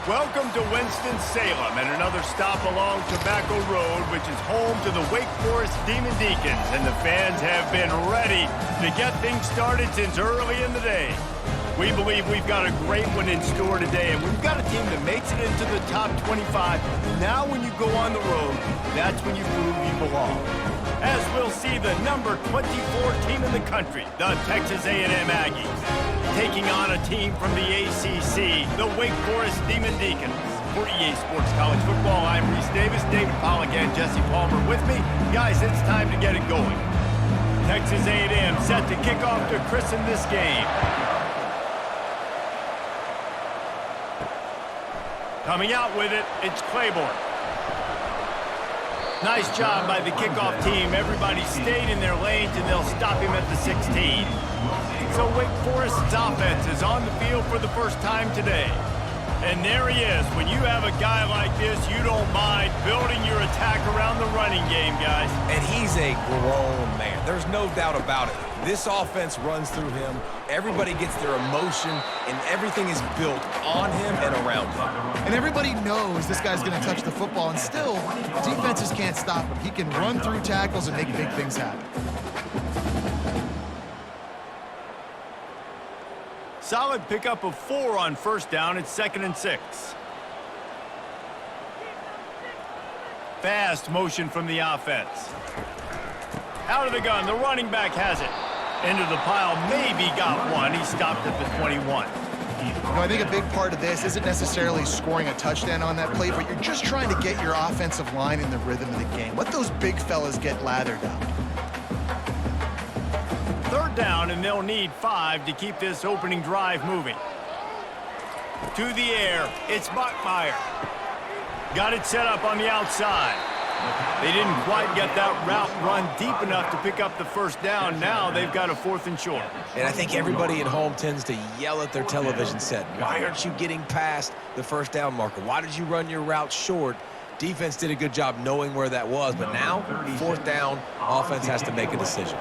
Welcome to Winston-Salem and another stop along Tobacco Road, which is home to the Wake Forest Demon Deacons, and the fans have been ready to get things started since early in the day. We believe we've got a great one in store today, and we've got a team that makes it into the top 25. Now when you go on the road, that's when you prove you belong. As we'll see the number 24 team in the country, the Texas A&M Aggies, taking on a team from the ACC, the Wake Forest Demon Deacons. For EA Sports College Football, I'm Reese Davis, David Pollack, and Jesse Palmer with me. Guys, it's time to get it going. Texas A&M set to kick off to christen this game. Coming out with it, it's Claiborne. Nice job by the kickoff team. Everybody stayed in their lanes, and they'll stop him at the 16. So Wake Forest's offense is on the field for the first time today. And there he is. When you have a guy like this, you don't mind building your attack around the running game, guys. And he's a grown man. There's no doubt about it. This offense runs through him. Everybody gets their emotion, and everything is built on him and around him. And everybody knows this guy's going to touch the football, and still, defenses can't stop him. He can run through tackles and make big things happen. Solid pickup of 4 on first down. It's 2nd and 6. Fast motion from the offense. Out of the gun, the running back has it. Into the pile, maybe got one. He stopped at the 21. You know, I think a big part of this isn't necessarily scoring a touchdown on that play, but you're just trying to get your offensive line in the rhythm of the game. Let those big fellas get lathered up. 3rd down, and they'll need 5 to keep this opening drive moving. To the air, it's Bachmeyer. Got it set up on the outside. They didn't quite get that route run deep enough to pick up the first down. Now they've got a 4th and short. And I think everybody at home tends to yell at their television set. Why aren't you getting past the first down marker? Why did you run your route short? Defense did a good job knowing where that was, but now, 4th down, offense has to make a decision.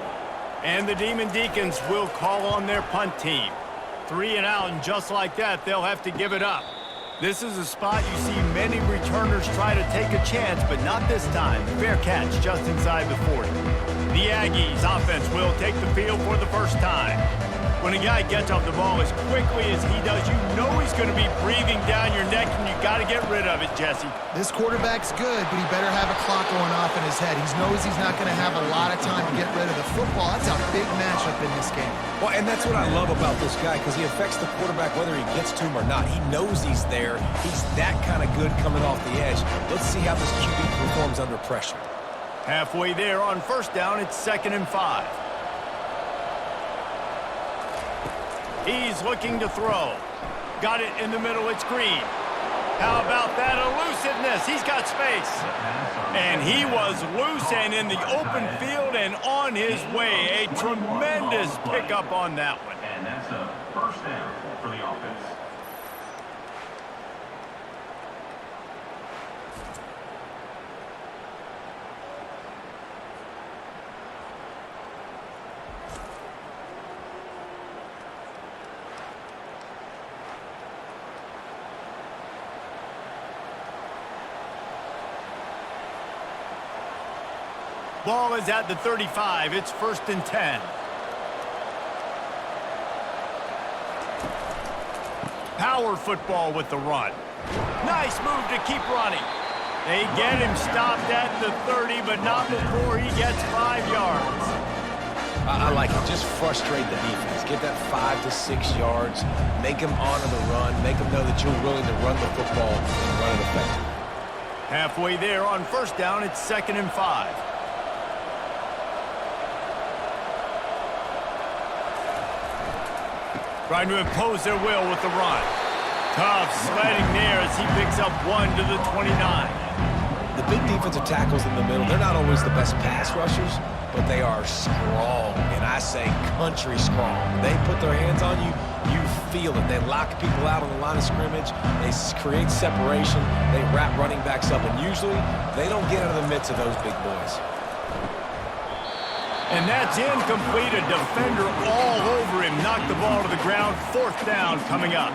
And the Demon Deacons will call on their punt team. 3 and out, and just like that, they'll have to give it up. This is a spot you see many returners try to take a chance, but not this time. Fair catch just inside the 40. The Aggies offense will take the field for the first time. When a guy gets off the ball as quickly as he does, you know he's going to be breathing down your neck, and you got to get rid of it, Jesse. This quarterback's good, but he better have a clock going off in his head. He knows he's not going to have a lot of time to get rid of the football. That's a big matchup in this game. Well, and that's what I love about this guy, because he affects the quarterback whether he gets to him or not. He knows he's there. He's that kind of good coming off the edge. Let's see how this QB performs under pressure. Halfway there on first down, it's 2nd and 5. He's looking to throw. Got it in the middle, it's Green. How about that elusiveness? He's got space. And he was loose and in the open field and on his way. A tremendous pickup on that one. And that's a 1st down for the offense. Ball is at the 35. It's 1st and 10. Power football with the run. Nice move to keep running. They get him stopped at the 30, but not before he gets 5 yards. I like it. Just frustrate the defense. Get that 5 to 6 yards. Make them honor the run. Make them know that you're willing to run the football and run it effectively. Halfway there on first down, it's 2nd and 5. Trying to impose their will with the run. Tough sledding there as he picks up 1 to the 29. The big defensive tackles in the middle, they're not always the best pass rushers, but they are strong, and I say country strong. They put their hands on you, you feel it. They lock people out on the line of scrimmage. They create separation. They wrap running backs up, and usually they don't get out of the midst of those big boys. And that's incomplete. A defender all over him. Knocked the ball to the ground. 4th down coming up.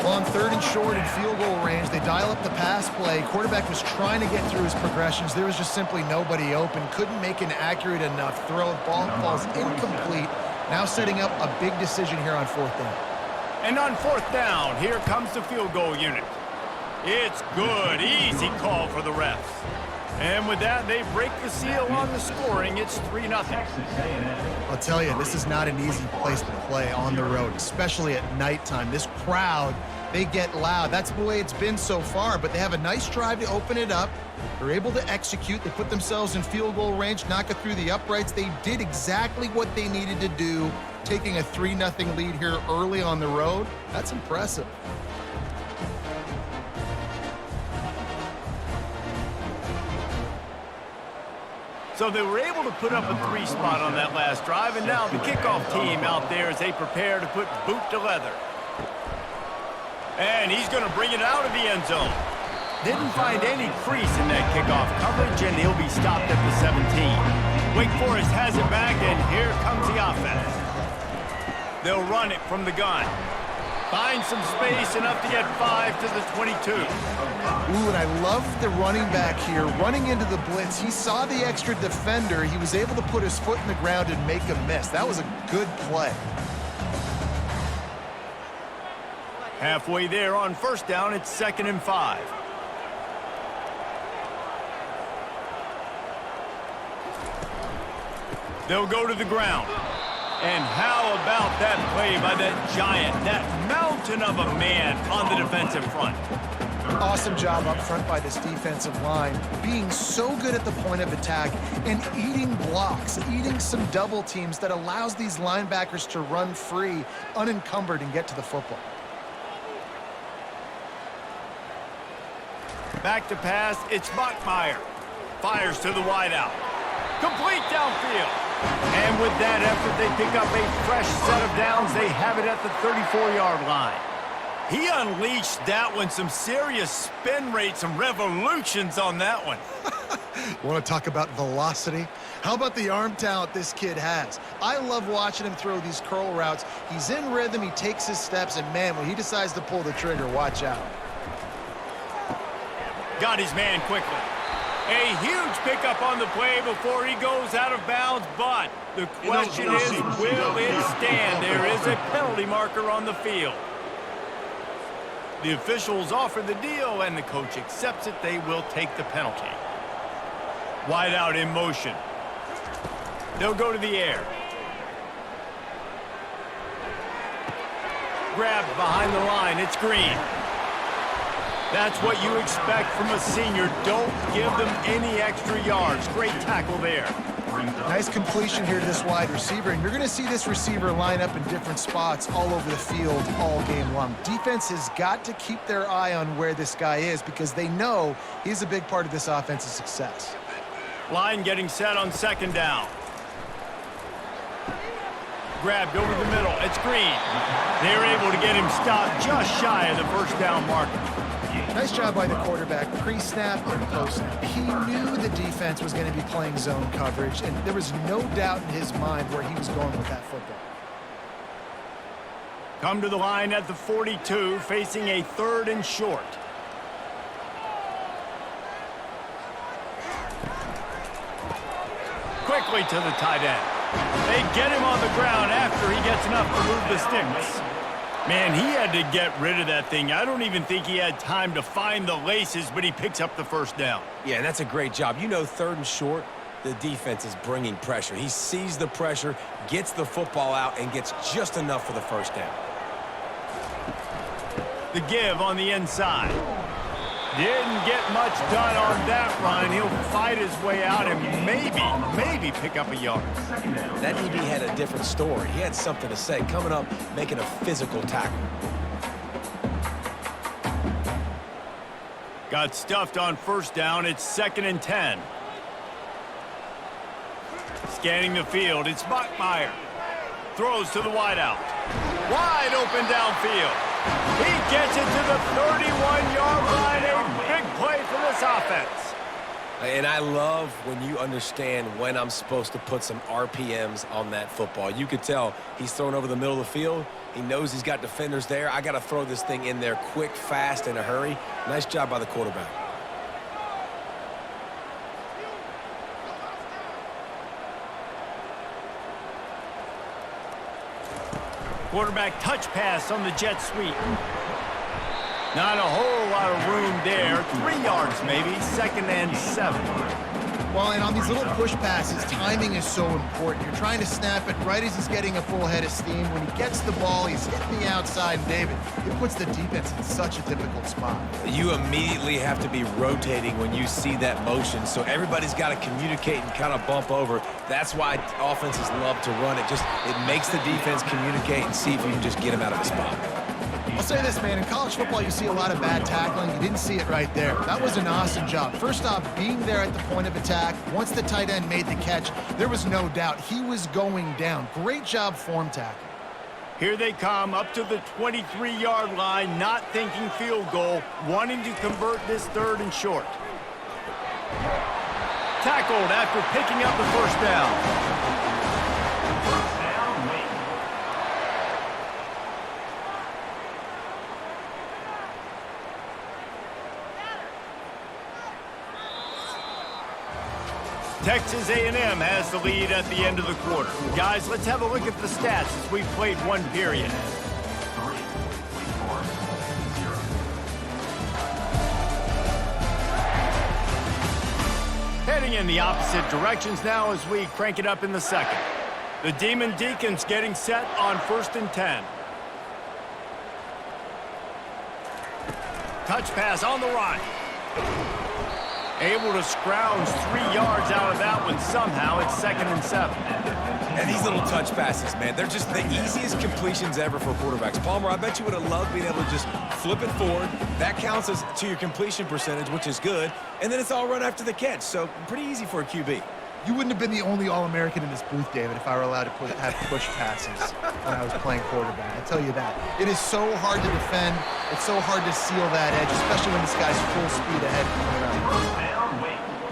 Well, on 3rd and short and field goal range, they dial up the pass play. Quarterback was trying to get through his progressions. There was just simply nobody open. Couldn't make an accurate enough throw. Ball falls incomplete. Now setting up a big decision here on 4th down. And on 4th down, here comes the field goal unit. It's good. Easy call for the refs. And with that, they break the seal on the scoring. It's 3-0. Texas A&M. I'll tell you, this is not an easy place to play on the road, especially at nighttime. This crowd, they get loud. That's the way it's been so far, but they have a nice drive to open it up. They're able to execute. They put themselves in field goal range, knock it through the uprights. They did exactly what they needed to do, taking a 3-0 lead here early on the road. That's impressive. So they were able to put up a 3 spot on that last drive, and now the kickoff team out there as they prepare to put boot to leather. And he's going to bring it out of the end zone. Didn't find any crease in that kickoff coverage, and he'll be stopped at the 17. Wake Forest has it back, and here comes the offense. They'll run it from the gun. Find some space, enough to get 5 to the 22. Ooh, and I love the running back here. Running into the blitz, he saw the extra defender. He was able to put his foot in the ground and make a miss. That was a good play. Halfway there on 1st down, it's 2nd and 5. They'll go to the ground. And how about that play by that giant, that mountain of a man on the defensive front? Awesome job up front by this defensive line, being so good at the point of attack and eating blocks, eating some double teams that allows these linebackers to run free, unencumbered, and get to the football. Back to pass, it's Bachmeier. Fires to the wideout. Complete downfield. And with that effort, they pick up a fresh set of downs. They have it at the 34-yard line. He unleashed that one. Some serious spin rate, some revolutions on that one. Want to talk about velocity? How about the arm talent this kid has? I love watching him throw these curl routes. He's in rhythm, he takes his steps, and man, when he decides to pull the trigger, watch out. Got his man quickly. A huge pickup on the play before he goes out of bounds, but the question is, will it stand? There is a penalty marker on the field. The officials offer the deal, and the coach accepts it. They will take the penalty. Wide out in motion. They'll go to the air. Grabbed behind the line. It's Green. That's what you expect from a senior. Don't give them any extra yards. Great tackle there. Nice completion here to this wide receiver, and you're going to see this receiver line up in different spots all over the field all game long. Defense has got to keep their eye on where this guy is because they know he's a big part of this offense's success. Line getting set on 2nd down. Grabbed over the middle. It's Green. They're able to get him stopped just shy of the 1st down marker. Nice job by the quarterback, pre-snap and post-snap. He knew the defense was going to be playing zone coverage, and there was no doubt in his mind where he was going with that football. Come to the line at the 42, facing a 3rd and short. Quickly to the tight end. They get him on the ground after he gets enough to move the sticks. Man, he had to get rid of that thing. I don't even think he had time to find the laces, but he picks up the 1st down. Yeah, that's a great job. You know, 3rd and short, the defense is bringing pressure. He sees the pressure, gets the football out, and gets just enough for the 1st down. The give on the inside. Didn't get much done on that run. He'll fight his way out and maybe pick up a yard. That DB had a different story. He had something to say, coming up, making a physical tackle. Got stuffed on 1st down. It's 2nd and 10. Scanning the field. It's Bachmeier. Throws to the wideout. Wide open downfield. He gets it to the 31-yard line. A big play for this offense. And I love when you understand when I'm supposed to put some RPMs on that football. You could tell he's thrown over the middle of the field. He knows he's got defenders there. I got to throw this thing in there quick, fast, in a hurry. Nice job by the quarterback. Quarterback touch pass on the jet sweep. Not a whole lot of room there. 3 yards maybe, 2nd and 7. Well, and on these little push passes, timing is so important. You're trying to snap it right as he's getting a full head of steam. When he gets the ball, he's hitting the outside, and David, it puts the defense in such a difficult spot. You immediately have to be rotating when you see that motion, so everybody's got to communicate and kind of bump over. That's why offenses love to run it. It makes the defense communicate and see if you can just get him out of the spot. I'll say this, man. In college football, you see a lot of bad tackling. You didn't see it right there. That was an awesome job. First off, being there at the point of attack. Once the tight end made the catch, there was no doubt he was going down. Great job form tackling. Here they come up to the 23-yard line, not thinking field goal, wanting to convert this 3rd and short. Tackled after picking up the first down. Texas A&M has the lead at the end of the quarter. Guys, let's have a look at the stats as we've played 1 period. Heading in the opposite directions now as we crank it up in the 2nd. The Demon Deacons getting set on 1st and 10. Touch pass on the run. Able to scrounge 3 yards out of that one somehow. It's 2nd and 7. And these little touch passes, man, they're just the easiest completions ever for quarterbacks. Palmer, I bet you would have loved being able to just flip it forward. That counts as to your completion percentage, which is good. And then it's all run after the catch, so pretty easy for a QB. You wouldn't have been the only All-American in this booth, David, if I were allowed to have push passes when I was playing quarterback. I tell you that. It is so hard to defend. It's so hard to seal that edge, especially when this guy's full speed ahead coming around.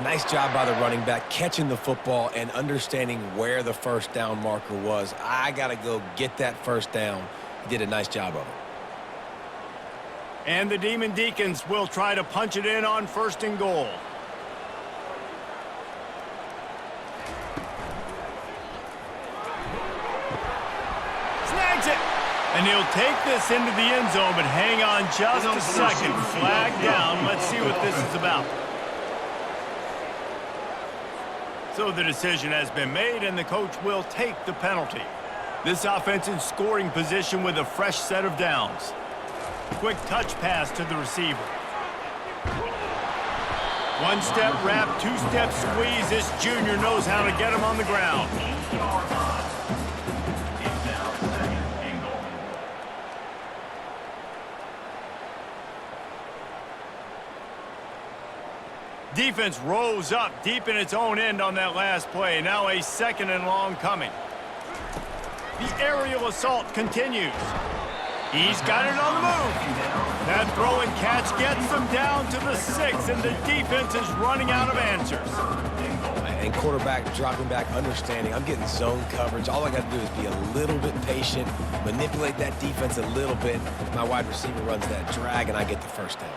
Nice job by the running back, catching the football and understanding where the first down marker was. I got to go get that first down. He did a nice job of it. And the Demon Deacons will try to punch it in on 1st and goal. Snags it! And he'll take this into the end zone, but hang on just a second. Flag down. Let's see what this is about. So the decision has been made, and the coach will take the penalty. This offense in scoring position with a fresh set of downs. Quick touch pass to the receiver. 1-step wrap, 2-step squeeze. This junior knows how to get him on the ground. Defense rose up deep in its own end on that last play. Now a 2nd and long coming. The aerial assault continues. He's got it on the move. That throw and catch gets them down to the 6, and the defense is running out of answers. And quarterback dropping back, understanding I'm getting zone coverage. All I got to do is be a little bit patient, manipulate that defense a little bit. My wide receiver runs that drag, and I get the first down.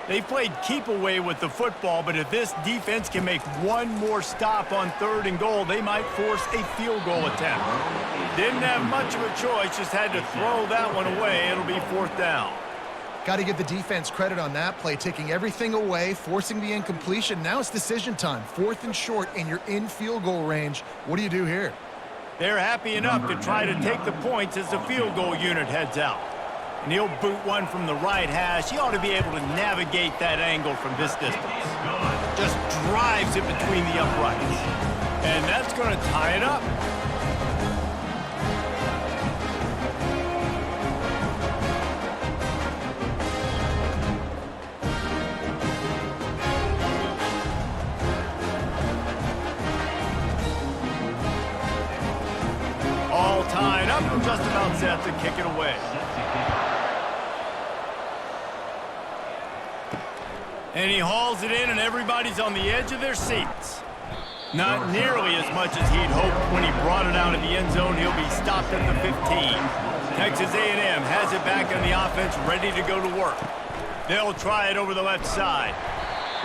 They played keep away with the football, but if this defense can make one more stop on 3rd and goal, they might force a field goal attempt. Didn't have much of a choice, just had to throw that one away. It'll be 4th down. Got to give the defense credit on that play, taking everything away, forcing the incompletion. Now it's decision time. 4th and short, and you're in field goal range. What do you do here? They're happy enough to try to take the points as the field goal unit heads out. And he'll boot one from the right hash. He ought to be able to navigate that angle from this distance. Just drives it between the uprights. And that's going to tie it up. All tied up and just about set to kick it away. And he hauls it in, and everybody's on the edge of their seats. Not nearly as much as he'd hoped when he brought it out of the end zone. He'll be stopped at the 15. Texas A&M has it back on the offense, ready to go to work. They'll try it over the left side.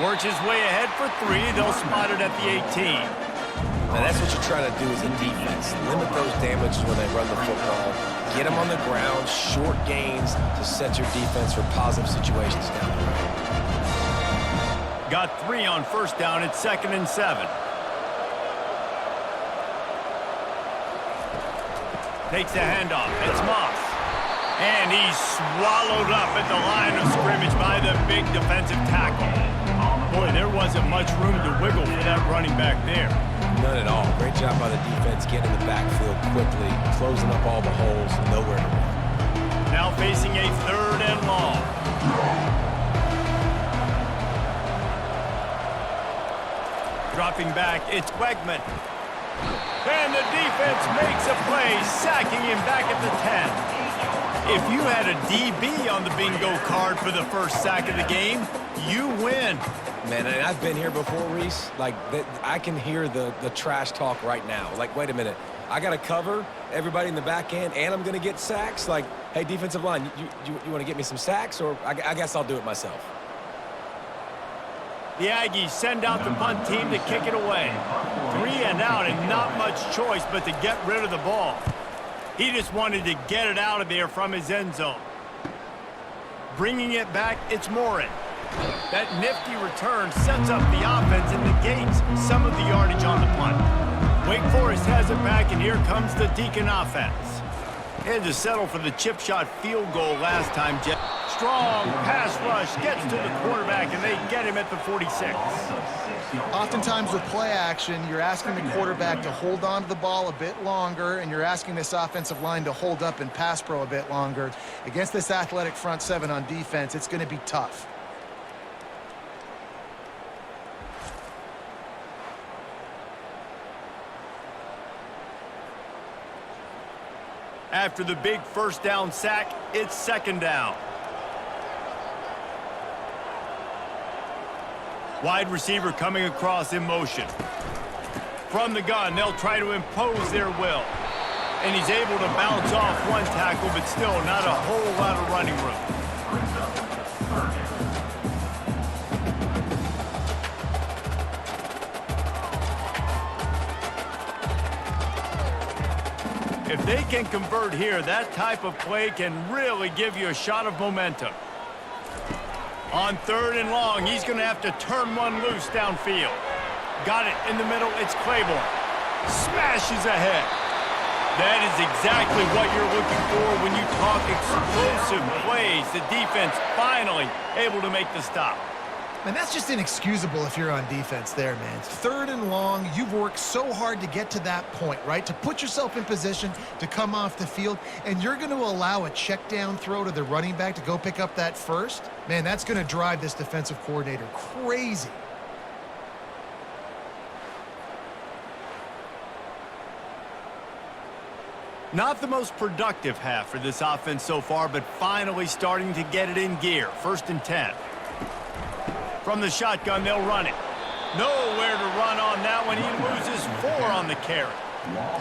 Works his way ahead for 3. They'll spot it at the 18. Now that's what you're trying to do as a defense. Limit those damages when they run the football. Get them on the ground, short gains to set your defense for positive situations down the road. Got 3 on first down. It's 2nd and 7. Takes the handoff. It's Moss. And he's swallowed up at the line of scrimmage by the big defensive tackle. Boy, there wasn't much room to wiggle for that running back there. None at all. Great job by the defense getting in the backfield quickly, closing up all the holes, nowhere to run. Now facing a 3rd and long. Dropping back, it's Wegman. And the defense makes a play, sacking him back at the 10. If you had a DB on the bingo card for the first sack of the game, you win. Man, and I've been here before, Reese. Like, I can hear the trash talk right now. Like, wait a minute. I got to cover everybody in the back end, and I'm going to get sacks? Like, hey, defensive line, you want to get me some sacks, or I guess I'll do it myself? The Aggies send out the punt team to kick it away. 3 and out, and not much choice but to get rid of the ball. He just wanted to get it out of there from his end zone. Bringing it back, it's Morin. That nifty return sets up the offense and negates some of the yardage on the punt. Wake Forest has it back, and here comes the Deacon offense. Had to settle for the chip shot field goal last time, Jeff. Strong pass rush gets to the quarterback, and they get him at the 46. Oftentimes with play action, you're asking the quarterback to hold on to the ball a bit longer, and you're asking this offensive line to hold up and pass pro a bit longer. Against this athletic front 7 on defense, it's going to be tough. After the big first down sack, it's 2nd down. Wide receiver coming across in motion. From the gun, they'll try to impose their will. And he's able to bounce off one tackle, but still not a whole lot of running room. If they can convert here, that type of play can really give you a shot of momentum. On 3rd and long, he's going to have to turn one loose downfield. Got it in the middle, it's Claiborne. Smashes ahead. That is exactly what you're looking for when you talk explosive plays. The defense finally able to make the stop. And that's just inexcusable if you're on defense there, man. It's 3rd and long. You've worked so hard to get to that point, right? To put yourself in position to come off the field, and you're going to allow a check down throw to the running back to go pick up that first? Man, that's going to drive this defensive coordinator crazy. Not the most productive half for this offense so far, but finally starting to get it in gear. 1st and 10. From the shotgun, they'll run it. Nowhere to run on that one. He loses 4 on the carry.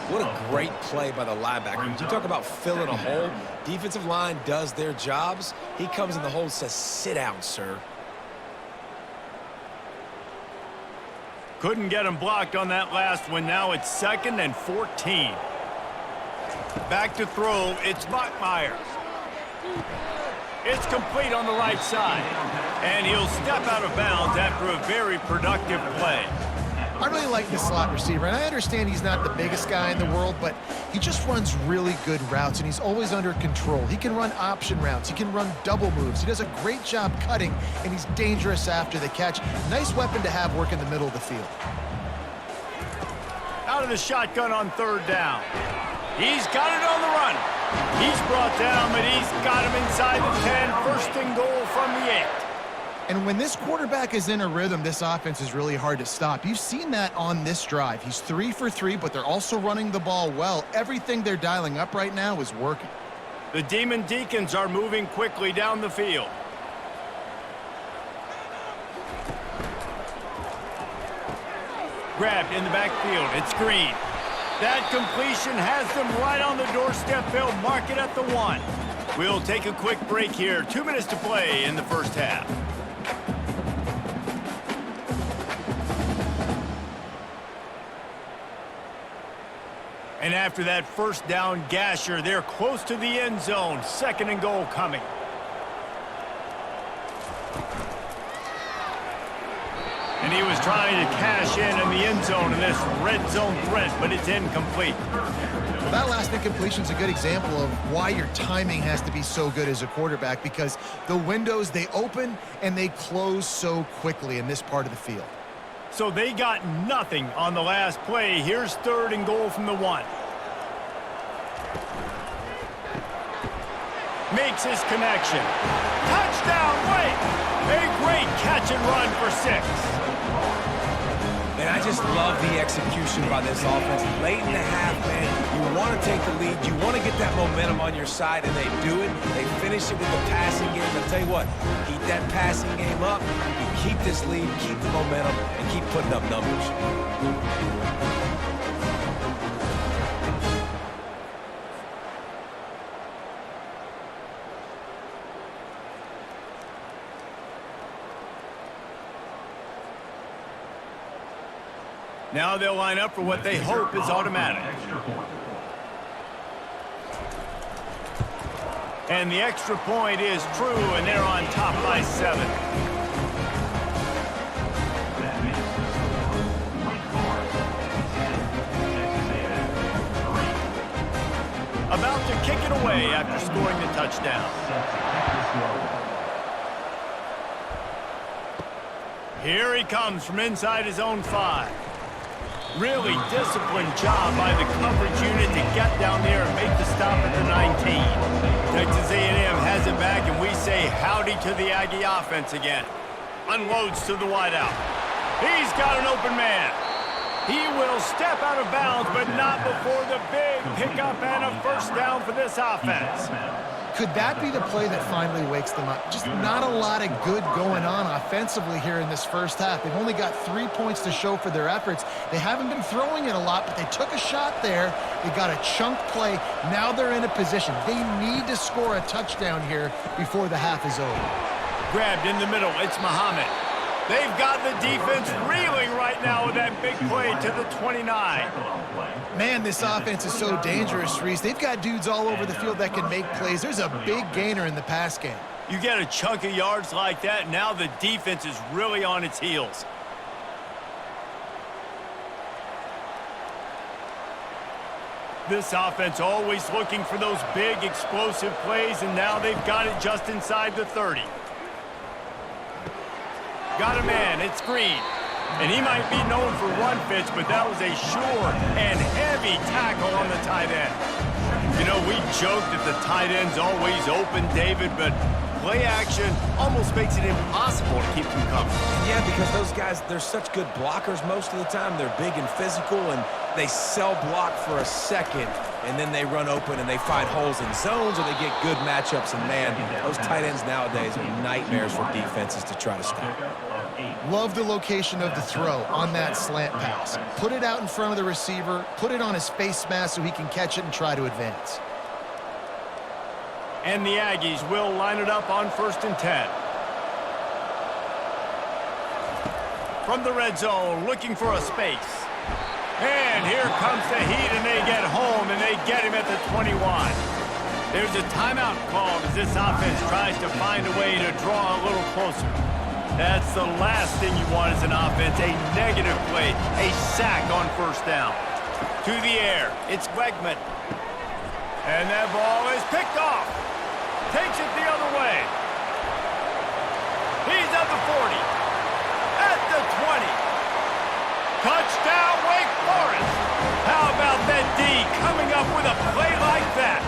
What a great play by the linebacker. You talk about filling a hole. Defensive line does their jobs. He comes in the hole and says, sit down, sir. Couldn't get him blocked on that last one. Now it's 2nd and 14. Back to throw. It's Bachmeier. It's complete on the right side. And he'll step out of bounds after a very productive play. I really like this slot receiver, and I understand he's not the biggest guy in the world, but he just runs really good routes, and he's always under control. He can run option routes. He can run double moves. He does a great job cutting, and he's dangerous after the catch. Nice weapon to have work in the middle of the field. Out of the shotgun on 3rd down. He's got it on the run. He's brought down, but he's got him inside the 10. 1st and goal from the 8. And when this quarterback is in a rhythm, this offense is really hard to stop. You've seen that on this drive. He's 3 for 3, but they're also running the ball well. Everything they're dialing up right now is working. The Demon Deacons are moving quickly down the field. Grabbed in the backfield. It's Green. That completion has them right on the doorstep. They'll mark it at the 1. We'll take a quick break here. 2 minutes to play in the first half. And after that first down gasher, they're close to the end zone. 2nd and goal coming. And he was trying to cash in the end zone in this red zone threat, but it's incomplete. Well, that last incompletion is a good example of why your timing has to be so good as a quarterback, because the windows, they open and they close so quickly in this part of the field. So they got nothing on the last play. Here's 3rd and goal from the 1. Makes his connection. Touchdown, Wake! A great catch and run for 6. Man, I just love the execution by this offense. Late in the half, man, you want to take the lead. You want to get that momentum on your side, and they do it. They finish it with the passing game. I'll tell you what, keep that passing game up. You keep this lead, keep the momentum, and keep putting up numbers. Now they'll line up for what they hope is automatic. And the extra point is true, and they're on top by 7. That makes the score Wake Forest 10, Texas A&M 3. About to kick it away after scoring the touchdown. Here he comes from inside his own 5. Really disciplined job by the coverage unit to get down there and make the stop at the 19. Texas A&M has it back, and we say howdy to the Aggie offense again. Unloads to the wideout. He's got an open man. He will step out of bounds, but not before the big pickup and a first down for this offense. Could that be the play that finally wakes them up? Just not a lot of good going on offensively here in this first half. They've only got 3 points to show for their efforts. They haven't been throwing it a lot, but they took a shot there. They got a chunk play. Now they're in a position. They need to score a touchdown here before the half is over. Grabbed in the middle. It's Muhammad. They've got the defense reeling right now with that big play to the 29. Man, this offense is so dangerous, Reese. They've got dudes all over the field that can make plays. There's a big gainer in the pass game. You get a chunk of yards like that, now the defense is really on its heels. This offense always looking for those big explosive plays, and now they've got it just inside the 30. Got a man, it's Green. And he might be known for run fits, but that was a sure and heavy tackle on the tight end. You know, we joked that the tight end's always open, David, but play action almost makes it impossible to keep them covered. Yeah, because those guys, they're such good blockers most of the time. They're big and physical, and they sell block for a second, and then they run open and they find holes in zones, or they get good matchups. And, man, those tight ends nowadays are nightmares for defenses to try to stop. Love the location of the throw on that slant pass. Put it out in front of the receiver, put it on his face mask so he can catch it and try to advance. And the Aggies will line it up on 1st and 10. From the red zone, looking for a space. And here comes the heat, and they get home, and they get him at the 21. There's a timeout called as this offense tries to find a way to draw a little closer. That's the last thing you want as an offense, a negative play, a sack on 1st down. To the air, it's Wegman. And that ball is picked off. Takes it the other way. He's at the 40. At the 20. Touchdown, Wake Forest. How about that D coming up with a play like that?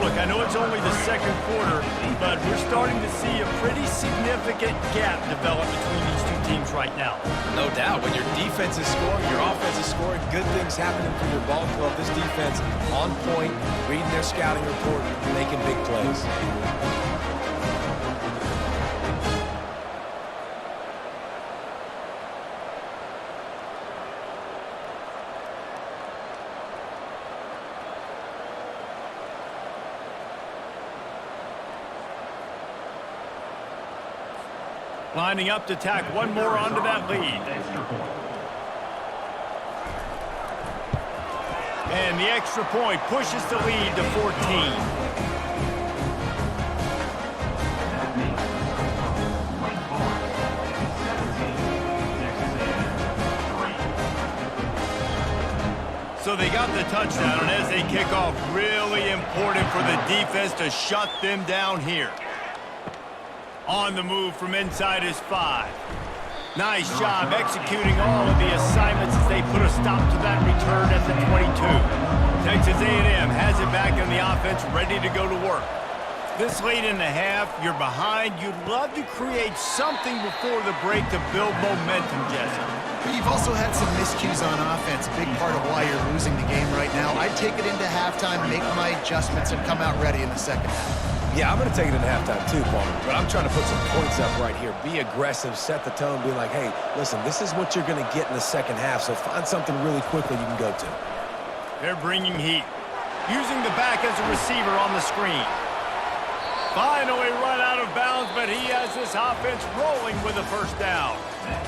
Look, I know it's only the 2nd quarter, but we're starting to see a pretty significant gap develop between these two teams right now. No doubt. When your defense is scoring, your offense is scoring, good things happening for your ball club. This defense on point, reading their scouting report, making big plays. Lining up to tack one more onto that lead. And the extra point pushes the lead to 14. That makes Wake Forest 17, Texas A&M 3. So they got the touchdown, and as they kick off, really important for the defense to shut them down here. On the move from inside his 5. Nice job executing all of the assignments as they put a stop to that return at the 22. Texas A&M has it back in the offense, ready to go to work. This late in the half, you're behind. You'd love to create something before the break to build momentum, Jesse. You've also had some miscues on offense, a big part of why you're losing the game right now. I'd take it into halftime, make my adjustments, and come out ready in the second half. Yeah, I'm going to take it into halftime too, Palmer. But I'm trying to put some points up right here. Be aggressive, set the tone, be like, hey, listen, this is what you're going to get in the second half, so find something really quickly you can go to. They're bringing heat. Using the back as a receiver on the screen. Finally run out of bounds, but he has this offense rolling with a first down.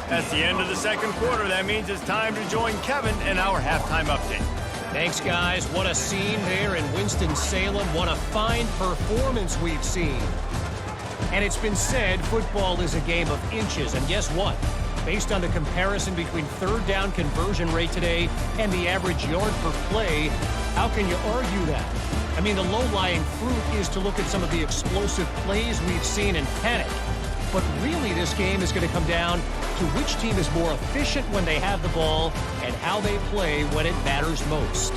That's the end of the second quarter. That means it's time to join Kevin in our halftime update. Thanks, guys. What a scene there in Winston-Salem. What a fine performance we've seen. And it's been said football is a game of inches. And guess what? Based on the comparison between third down conversion rate today and the average yard per play, how can you argue that? I mean, the low-lying fruit is to look at some of the explosive plays we've seen and panic. But really, this game is going to come down to which team is more efficient when they have the ball and how they play when it matters most.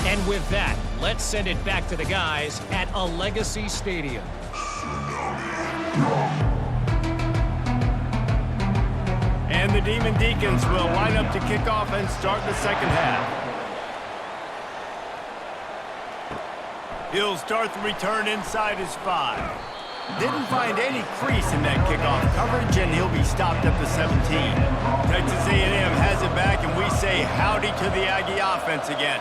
And with that, let's send it back to the guys at a Legacy Stadium. And the Demon Deacons will line up to kick off and start the second half. He'll start the return inside his 5. Didn't find any crease in that kickoff coverage, and he'll be stopped at the 17. Texas A&M has it back, and we say howdy to the Aggie offense again.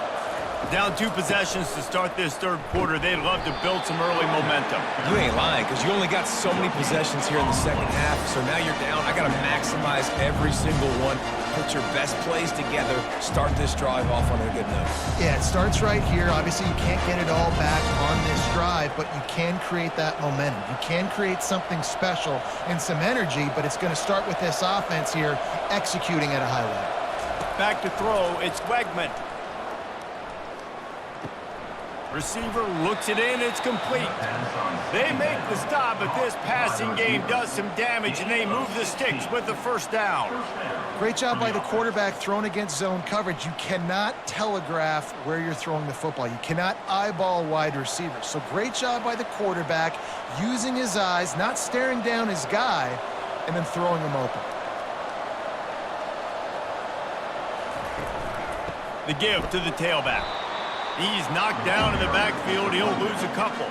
Down 2 possessions to start this third quarter. They'd love to build some early momentum. You ain't lying, because you only got so many possessions here in the second half, so now you're down. I got to maximize every single one. Put your best plays together. Start this drive off on a good note. Yeah, it starts right here. Obviously, you can't get it all back on this drive, but you can create that momentum. You can create something special and some energy, but it's going to start with this offense here executing at a high level. Back to throw, it's Wegman. Receiver looks it in, it's complete. They make the stop, but this passing game does some damage, and they move the sticks with the first down. Great job by the quarterback thrown against zone coverage. You cannot telegraph where you're throwing the football. You cannot eyeball wide receivers. So great job by the quarterback using his eyes, not staring down his guy, and then throwing him open. The give to the tailback. He's knocked down in the backfield. He'll lose a couple.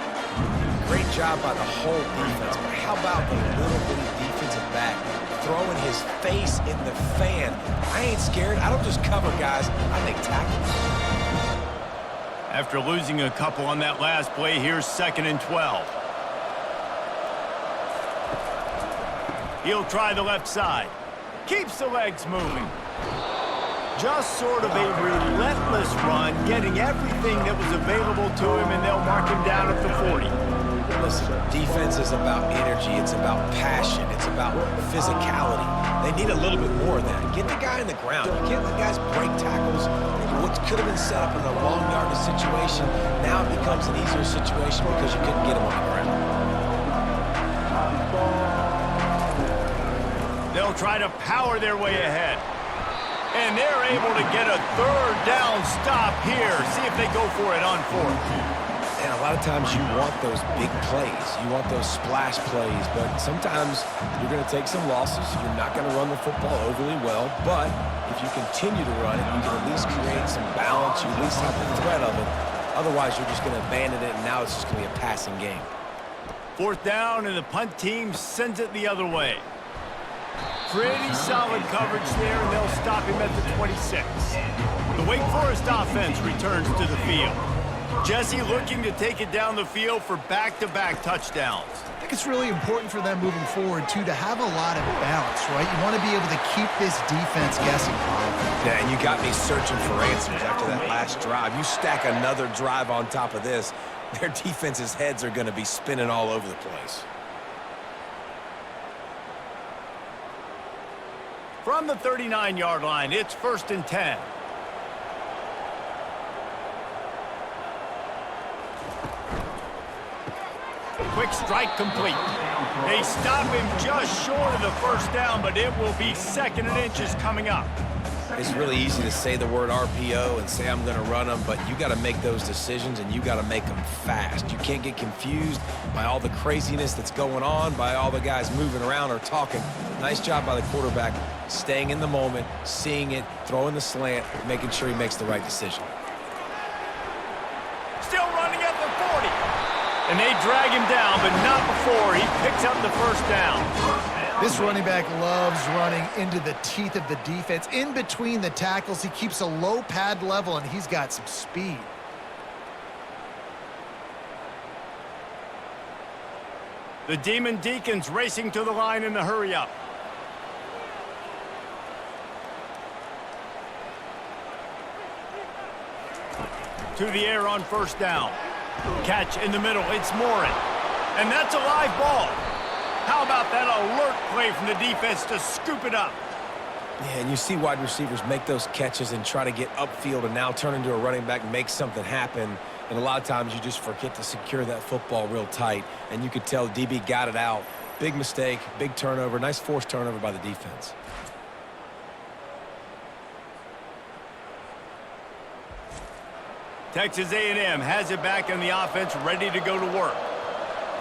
Great job by the whole defense, but how about the little bitty defensive back throwing his face in the fan? I ain't scared. I don't just cover guys. I make tackles. After losing a couple on that last play, here's 2nd and 12. He'll try the left side. Keeps the legs moving. Just sort of a relentless run, getting everything that was available to him, and they'll mark him down at the 40. Listen, defense is about energy. It's about passion. It's about physicality. They need a little bit more of that. Get the guy in the ground. You can't let guys break tackles. What could have been set up in a long yardage situation, now it becomes an easier situation because you couldn't get him on the ground. They'll try to power their way ahead. And they're able to get a third down stop here. See if they go for it on 4th. And a lot of times you want those big plays. You want those splash plays. But sometimes you're going to take some losses. You're not going to run the football overly well. But if you continue to run it, you can at least create some balance. You at least have the threat of it. Otherwise, you're just going to abandon it, and now it's just going to be a passing game. 4th down, and the punt team sends it the other way. Pretty solid coverage there, and they'll stop him at the 26. The Wake Forest offense returns to the field. Jesse looking to take it down the field for back-to-back touchdowns. I think it's really important for them moving forward, too, to have a lot of balance, right? You want to be able to keep this defense guessing. Yeah, and you got me searching for answers after that last drive. You stack another drive on top of this, their defense's heads are going to be spinning all over the place. From the 39-yard line, it's 1st and 10. Quick strike complete. They stop him just short of the first down, but it will be 2nd and inches coming up. It's really easy to say the word RPO and say I'm going to run them, but you got to make those decisions and you got to make them fast. You can't get confused by all the craziness that's going on, by all the guys moving around or talking. Nice job by the quarterback, staying in the moment, seeing it, throwing the slant, making sure he makes the right decision. Still running at the 40. And they drag him down, but not before he picks up the first down. This running back loves running into the teeth of the defense. In between the tackles, he keeps a low pad level, and he's got some speed. The Demon Deacons racing to the line in the hurry-up. To the air on first down. Catch in the middle, it's Morin. And that's a live ball. How about that alert play from the defense to scoop it up? Yeah, and you see wide receivers make those catches and try to get upfield and now turn into a running back and make something happen. And a lot of times you just forget to secure that football real tight. And you could tell DB got it out. Big mistake, big turnover, nice forced turnover by the defense. Texas A&M has it back in the offense, ready to go to work.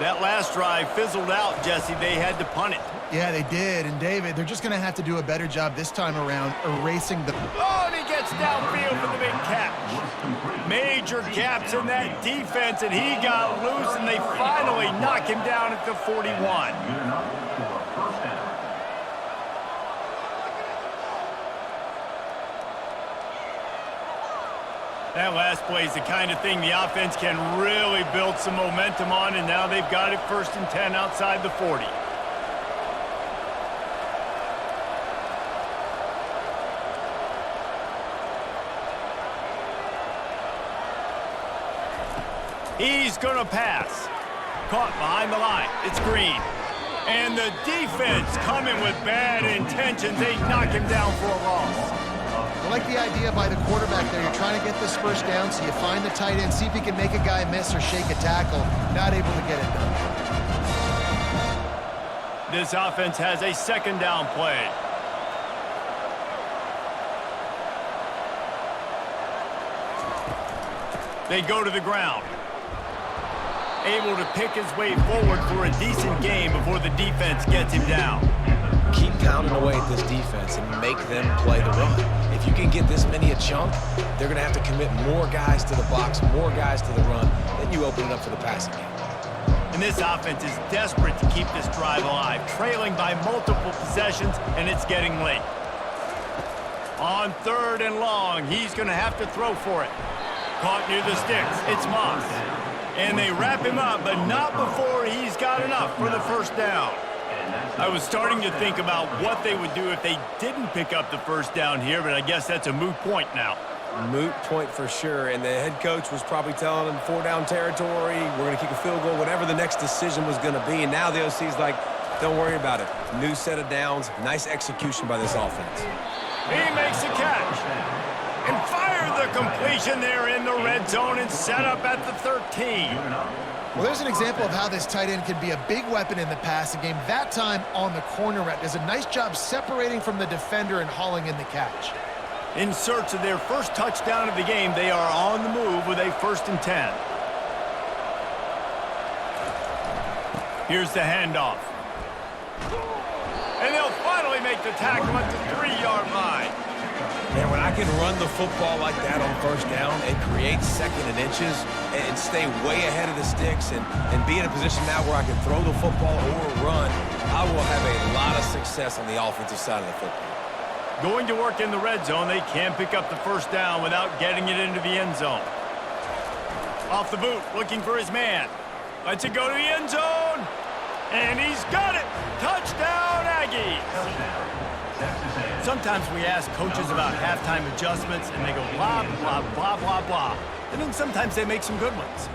That last drive fizzled out, Jesse. They had to punt it. Yeah, they did. And, David, they're just going to have to do a better job this time around erasing the... Oh, and he gets downfield for the big catch. Major gaps in that defense, and he got loose, and they finally knock him down at the 41. That last play is the kind of thing the offense can really build some momentum on, and now they've got it 1st and 10 outside the 40. He's going to pass. Caught behind the line. It's Green. And the defense coming with bad intentions. They knock him down for a loss. I like the idea by the quarterback there. You're trying to get this first down, so you find the tight end, see if he can make a guy miss or shake a tackle. Not able to get it done. This offense has a 2nd down play. They go to the ground. Able to pick his way forward for a decent game before the defense gets him down. Keep pounding away at this defense and make them play the run. If you can get this many a chunk, they're going to have to commit more guys to the box, more guys to the run. Then you open it up for the passing game. And this offense is desperate to keep this drive alive, trailing by multiple possessions, and it's getting late. On 3rd and long, he's going to have to throw for it. Caught near the sticks. It's Moss. And they wrap him up, but not before he's got enough for the first down. I was starting to think about what they would do if they didn't pick up the first down here, but I guess that's a moot point now. Moot point for sure, and the head coach was probably telling them 4-down territory, we're going to kick a field goal, whatever the next decision was going to be, and now the OC's like, don't worry about it. New set of downs, nice execution by this offense. He makes a catch and fires the completion there in the red zone and set up at the 13. Well, there's an example of how this tight end can be a big weapon in the passing game. That time on the corner route does a nice job separating from the defender and hauling in the catch. In search of their first touchdown of the game, they are on the move with a 1st and 10. Here's the handoff. And they'll finally make the tackle at the 3-yard line. Man, when I can run the football like that on first down and create 2nd and inches and stay way ahead of the sticks and be in a position now where I can throw the football or run, I will have a lot of success on the offensive side of the football. Going to work in the red zone, they can't pick up the first down without getting it into the end zone. Off the boot, looking for his man. Lets it go to the end zone. And he's got it. Touchdown, Aggies. Texas A&M. Sometimes we ask coaches about halftime adjustments, and they go blah, blah, blah, blah, blah. And then sometimes they make some good ones.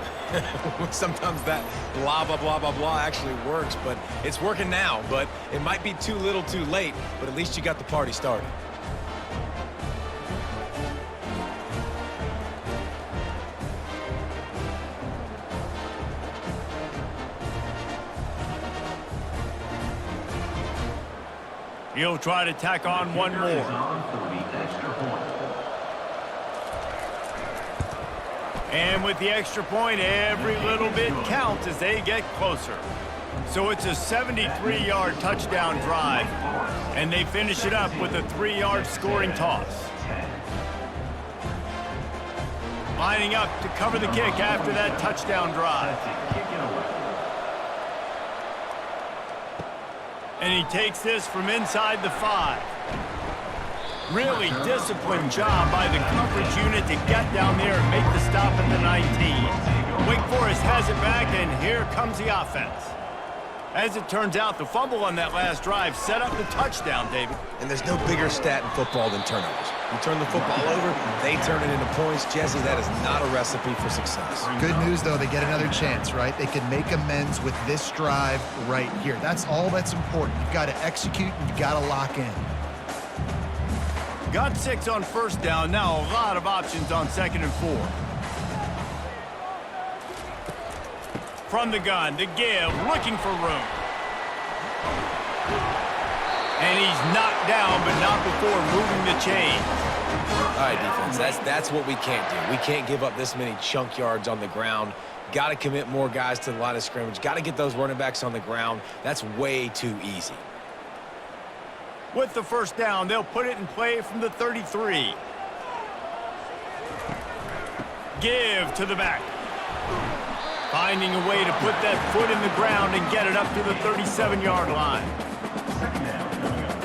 Sometimes that blah, blah, blah, blah, blah actually works, but it's working now. But it might be too little too late, but at least you got the party started. He'll try to tack on one Kicker is more. on for the extra point. And with the extra point, every little bit counts as they get closer. So it's a 73-yard touchdown drive, and they finish it up with a 3-yard scoring toss. Lining up to cover the kick after that touchdown drive. Kick it away. And he takes this from inside the 5. Really disciplined job by the coverage unit to get down there and make the stop at the 19. Wake Forest has it back, and here comes the offense. As it turns out, the fumble on that last drive set up the touchdown, David. And there's no bigger stat in football than turnovers. You turn the football over, they turn it into points. Jesse, that is not a recipe for success. Good news, though, they get another chance, right? They can make amends with this drive right here. That's all that's important. You've got to execute and you've got to lock in. Got 6 on first down. Now a lot of options on 2nd and 4. From the gun, to give, looking for room. And he's knocked down, but not before moving the chains. All right, defense, that's what we can't do. We can't give up this many chunk yards on the ground. Got to commit more guys to the line of scrimmage. Got to get those running backs on the ground. That's way too easy. With the first down, they'll put it in play from the 33. Give to the back. Finding a way to put that foot in the ground and get it up to the 37-yard line. Second down coming up.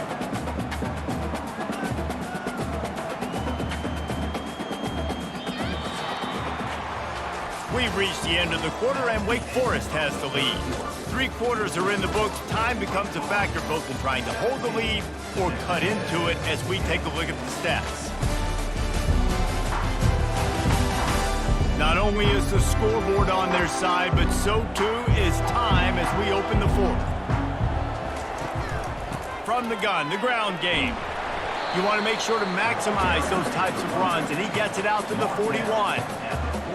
We've reached the end of the quarter, and Wake Forest has the lead. 3 quarters are in the books. Time becomes a factor both in trying to hold the lead or cut into it as we take a look at the stats. Not only is the scoreboard on their side, but so too is time as we open the 4th. From the gun, the ground game. You want to make sure to maximize those types of runs, and he gets it out to the 41.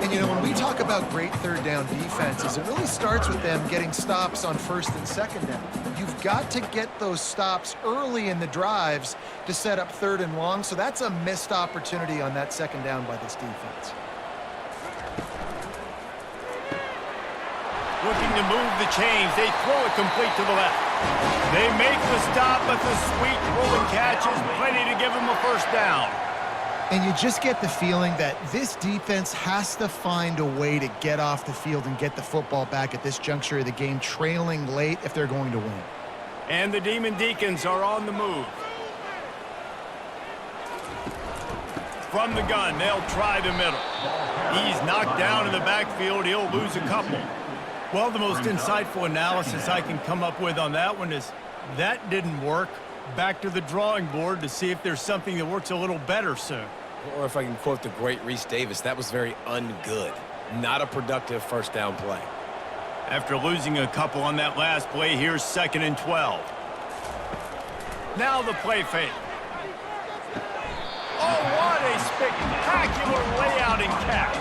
And, you know, when we talk about great third down defenses, it really starts with them getting stops on 1st and 2nd down. You've got to get those stops early in the drives to set up 3rd and long, so that's a missed opportunity on that 2nd down by this defense. Looking to move the chains. They throw it complete to the left. They make the stop, but the sweet rolling catch is plenty to give them a first down. And you just get the feeling that this defense has to find a way to get off the field and get the football back at this juncture of the game, trailing late if they're going to win. And the Demon Deacons are on the move. From the gun, they'll try the middle. He's knocked down in the backfield. He'll lose a couple. Well, the most insightful analysis I can come up with on that one is that didn't work. Back to the drawing board to see if there's something that works a little better soon. Or if I can quote the great Reese Davis, that was very ungood. Not a productive first down play. After losing a couple on that last play, here's 2nd and 12. Now the play fake. Oh, what a spectacular layout and catch.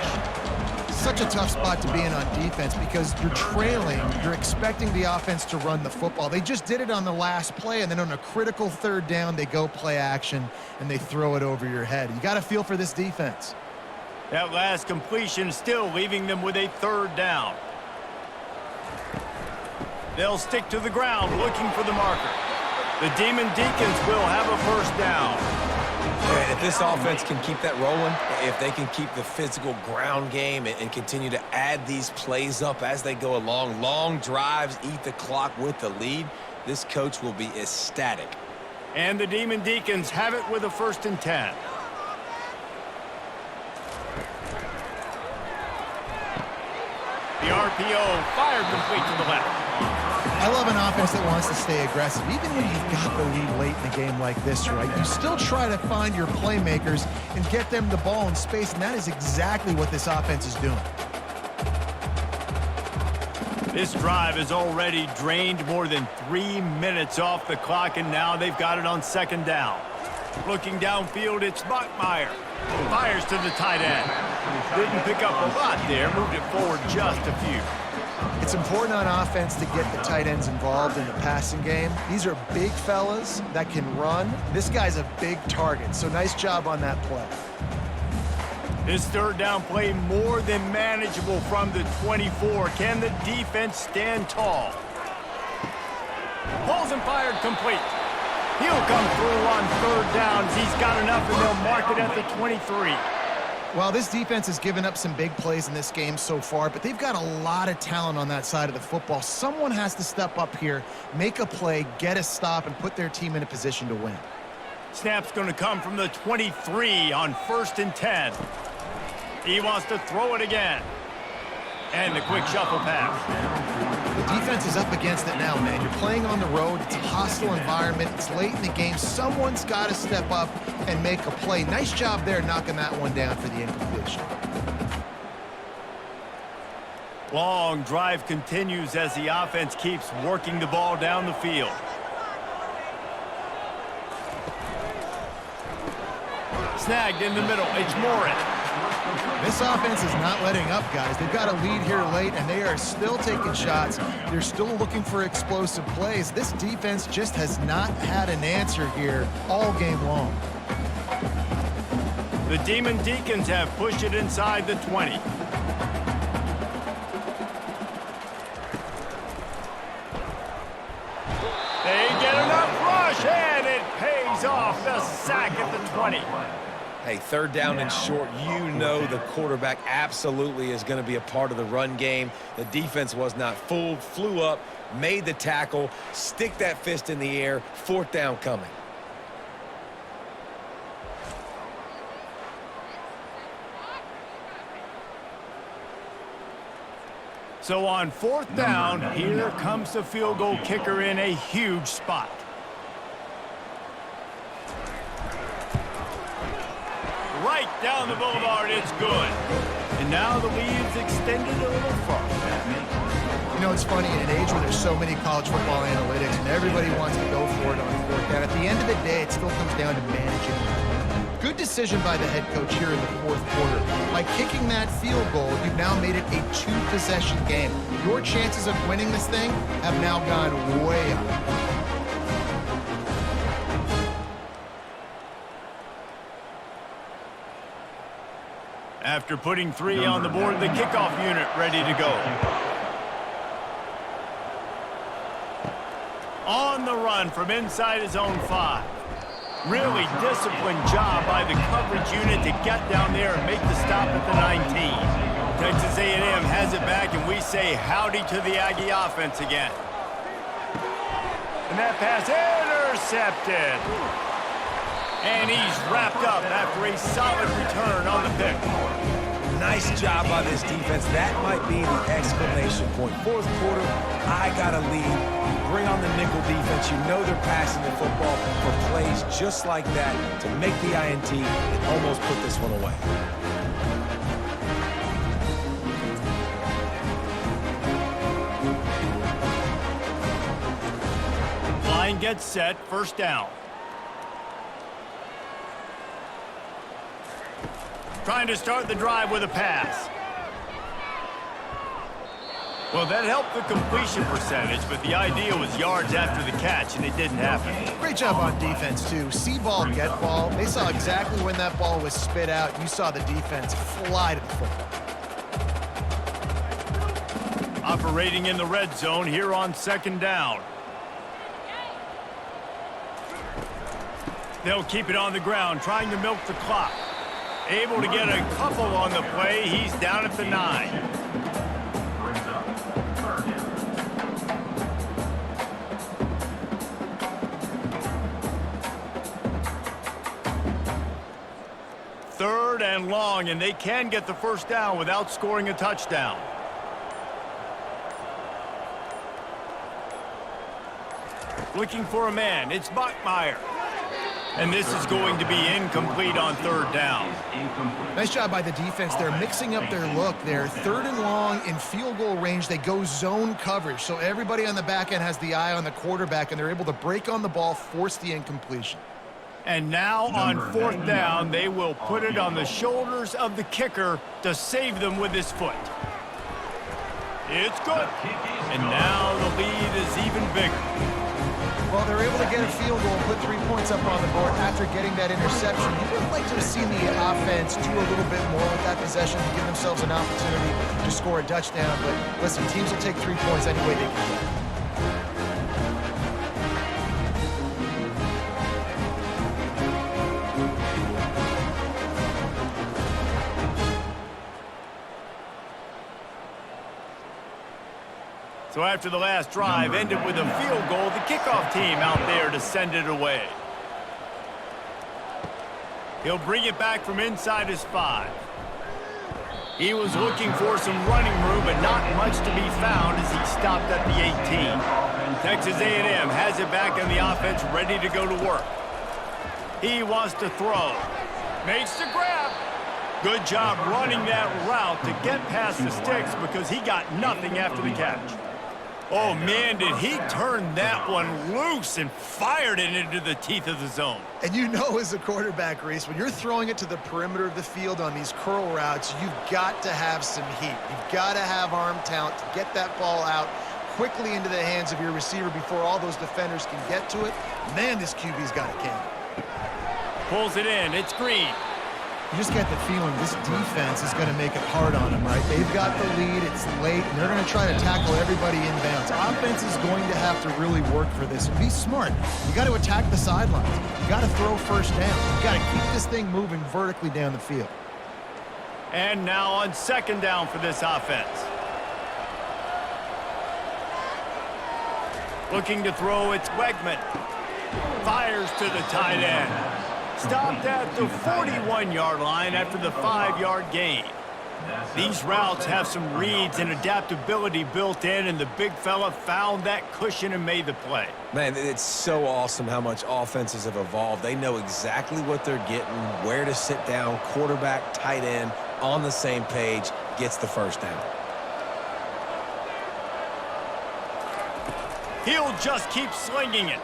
Such a tough spot to be in on defense because you're trailing, you're expecting the offense to run the football. They just did it on the last play, and then on a critical 3rd down, they go play action, and they throw it over your head. You got to feel for this defense. That last completion still leaving them with a 3rd down. They'll stick to the ground looking for the marker. The Demon Deacons will have a first down. And if this offense can keep that rolling, if they can keep the physical ground game and continue to add these plays up as they go along, long drives, eat the clock with the lead, this coach will be ecstatic. And the Demon Deacons have it with a 1st and 10. The RPO fired complete to the left. I love an offense that wants to stay aggressive. Even when you've got the lead late in the game like this, right, you still try to find your playmakers and get them the ball in space, and that is exactly what this offense is doing. This drive has already drained more than 3 minutes off the clock, and now they've got it on second down. Looking downfield, it's Buckmeyer. Fires to the tight end. Didn't pick up a lot there, moved it forward just a few. It's important on offense to get the tight ends involved in the passing game. These are big fellas that can run. This guy's a big target, so nice job on that play. This third down play more than manageable from the 24. Can the defense stand tall? Pulls and fired complete. He'll come through on third downs. He's got enough, and they'll mark it at the 23. Well, this defense has given up some big plays in this game so far, but they've got a lot of talent on that side of the football. Someone has to step up here, make a play, get a stop, and put their team in a position to win. Snap's going to come from the 23 on 1st and 10. He wants to throw it again. And the quick shuffle pass. The defense is up against it now, man. You're playing on the road. It's a hostile environment. It's late in the game. Someone's got to step up and make a play. Nice job there knocking that one down for the incompletion. Long drive continues as the offense keeps working the ball down the field. Snagged in the middle. It's Morin. This offense is not letting up, guys. They've got a lead here late, and they are still taking shots. They're still looking for explosive plays. This defense just has not had an answer here all game long. The Demon Deacons have pushed it inside the 20. They get enough rush, and it pays off. The sack at the 20. Hey, third down and short, you know the quarterback absolutely is going to be a part of the run game. The defense was not fooled, flew up, made the tackle, stick that fist in the air, fourth down coming. So on 4th down, here comes the field goal kicker in a huge spot. Right down the boulevard, it's good. And now the lead's extended a little further. You know, it's funny, in an age where there's so many college football analytics and everybody wants to go for it on 4th down, at the end of the day, it still comes down to managing. Good decision by the head coach here in the 4th quarter. By kicking that field goal, you've now made it a 2-possession game. Your chances of winning this thing have now gone way up. After putting 3 on the board, the kickoff unit ready to go. On the run from inside his own 5. Really disciplined job by the coverage unit to get down there and make the stop at the 19. Texas A&M has it back, and we say howdy to the Aggie offense again. And that pass intercepted. And he's wrapped up after a solid return on the pick. Nice job by this defense. That might be the exclamation point. 4th quarter, I got a lead. You bring on the nickel defense. You know they're passing the football for plays just like that to make the INT and almost put this one away. Line gets set, 1st down. Trying to start the drive with a pass. Well, that helped the completion percentage, but the idea was yards after the catch, and it didn't happen. Great job on defense, too. See ball, get ball. They saw exactly when that ball was spit out. You saw the defense fly to the football. Operating in the red zone here on 2nd down. They'll keep it on the ground, trying to milk the clock. Able to get a couple on the play. He's down at the 9. Brings up 3rd down. Third and long, and they can get the 1st down without scoring a touchdown. looking for a man. It's Bachmeyer. And this is going to be incomplete on third down. Nice job by the defense. They're mixing up their look. They're third and long in field goal range. They go zone coverage. So everybody on the back end has the eye on the quarterback, and they're able to break on the ball, force the incompletion. And now on fourth down, they will put it on the shoulders of the kicker to save them with his foot. It's good. And now the lead is even bigger. Well, they're able to get a field goal, put 3 points up on the board after getting that interception. You would like to have seen the offense do a little bit more with that possession to give themselves an opportunity to score a touchdown. But listen, teams will take 3 points any way they can. So after the last drive ended with a field goal, the kickoff team out there to send it away. He'll bring it back from inside his 5. He was looking for some running room, but not much to be found as he stopped at the 18. Texas A&M has it back in the offense, ready to go to work. He wants to throw. Makes the grab. Good job running that route to get past the sticks because he got nothing after the catch. Oh, man, did he turn that one loose and fired it into the teeth of the zone. And you know as a quarterback, Reese, when you're throwing it to the perimeter of the field on these curl routes, you've got to have some heat. You've got to have arm talent to get that ball out quickly into the hands of your receiver before all those defenders can get to it. Man, this QB's got a can. Pulls it in. It's Green. You just get the feeling this defense is going to make it hard on them, right? They've got the lead, it's late, and they're going to try to tackle everybody inbounds. Offense is going to have to really work for this and be smart. You got to attack the sidelines. You got to throw first down. You got to keep this thing moving vertically down the field. And now on second down for this offense. Looking to throw, it's Wegman. Fires to the tight end. Stopped at the 41-yard line after the 5-yard gain. These routes have some reads and adaptability built in, and the big fella found that cushion and made the play. Man, it's so awesome how much offenses have evolved. They know exactly what they're getting, where to sit down, quarterback, tight end, on the same page, gets the first down. He'll just keep slinging it.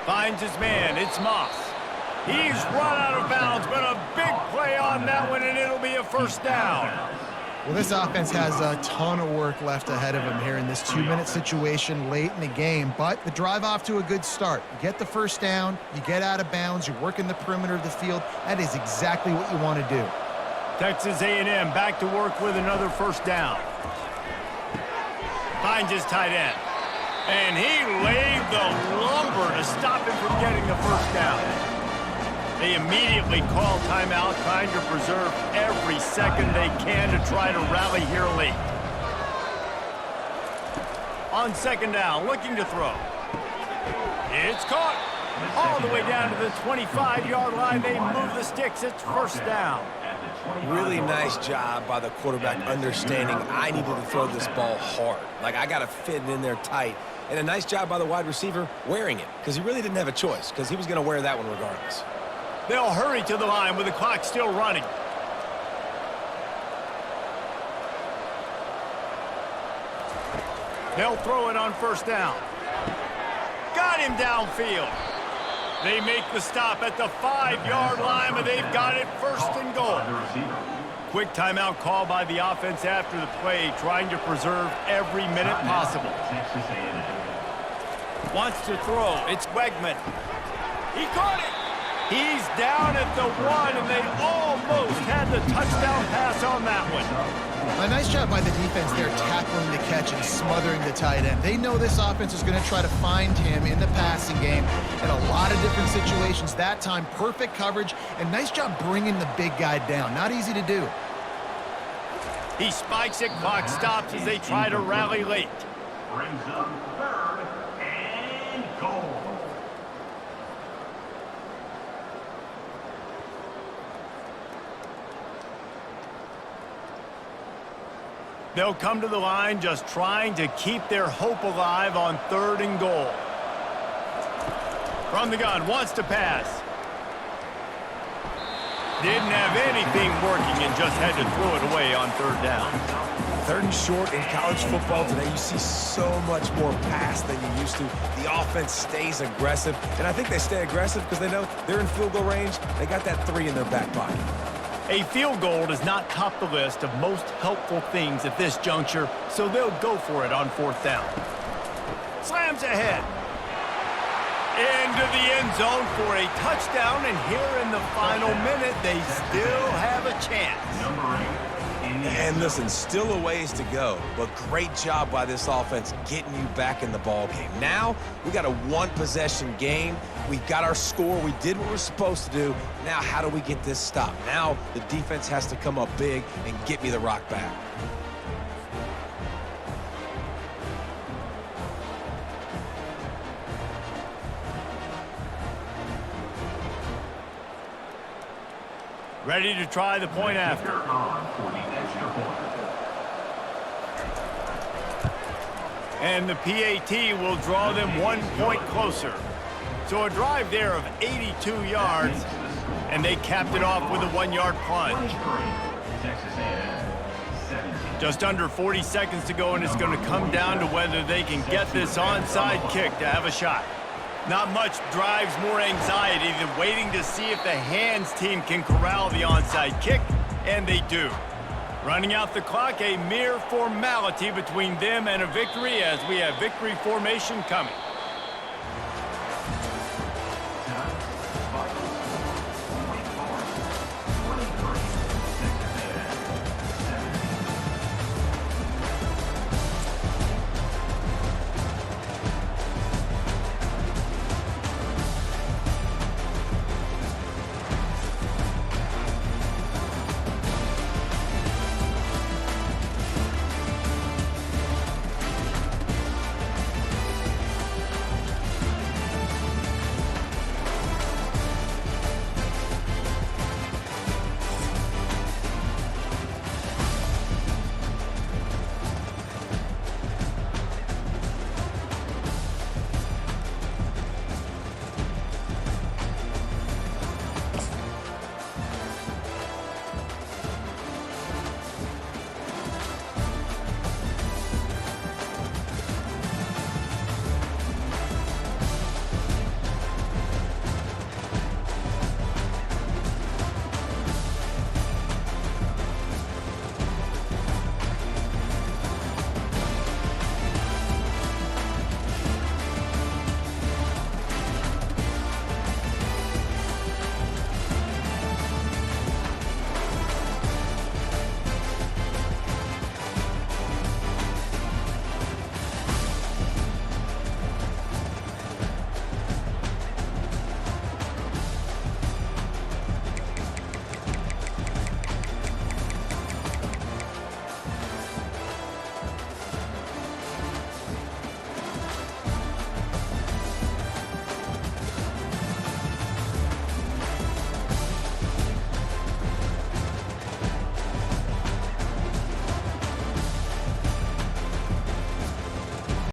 Finds his man. It's Moss. He's run out of bounds, but a big play on that one, and it'll be a first down. Well, this offense has a ton of work left ahead of them here in this 2-minute situation late in the game, but the drive off to a good start. You get the first down, you get out of bounds, you're working the perimeter of the field. That is exactly what you want to do. Texas A&M back to work with another first down. Finds his tight end. And he laid the lumber to stop him from getting the first down. They immediately call timeout, trying to preserve every second they can to try to rally here late. On second down, looking to throw. It's caught. All the way down to the 25-yard line. They move the sticks. It's first down. Really nice job by the quarterback understanding I needed to throw this ball hard. Like, I got to fit it in there tight. And a nice job by the wide receiver wearing it, because he really didn't have a choice, because he was going to wear that one regardless. They'll hurry to the line with the clock still running. They'll throw it on first down. Got him downfield. They make the stop at the 5-yard line, but they've got it first and goal. Quick timeout call by the offense after the play, trying to preserve every minute possible. Wants to throw. It's Wegman. He caught it. He's down at the 1, and they almost had the touchdown pass on that one. A nice job by the defense there, tackling the catch and smothering the tight end. They know this offense is going to try to find him in the passing game in a lot of different situations. That time, perfect coverage, and nice job bringing the big guy down. Not easy to do. He spikes it, clock stops as they try to rally late. Brings up third and goal. They'll come to the line just trying to keep their hope alive on third and goal. From the gun, wants to pass. Didn't have anything working and just had to throw it away on third down. 3rd and short in college football today, you see so much more pass than you used to. The offense stays aggressive, and I think they stay aggressive because they know they're in field goal range. They got that 3 in their back pocket. A field goal does not top the list of most helpful things at this juncture, so they'll go for it on 4th down. Slams ahead. Into the end zone for a touchdown, and here in the final minute, they still have a chance. Number 8. And listen, still a ways to go, but great job by this offense getting you back in the ball game. Now, we got a 1-possession game. We got our score. We did what we're supposed to do. Now, how do we get this stopped? Now, the defense has to come up big and get me the rock back. Ready to try the point after. And the PAT will draw them 1 point closer. So a drive there of 82 yards, and they capped it off with a 1-yard plunge. Texas A&M, 17. Just under 40 seconds to go, and it's going to come down to whether they can get this onside kick to have a shot. Not much drives more anxiety than waiting to see if the hands team can corral the onside kick, and they do. Running out the clock, a mere formality between them and a victory as we have victory formation coming.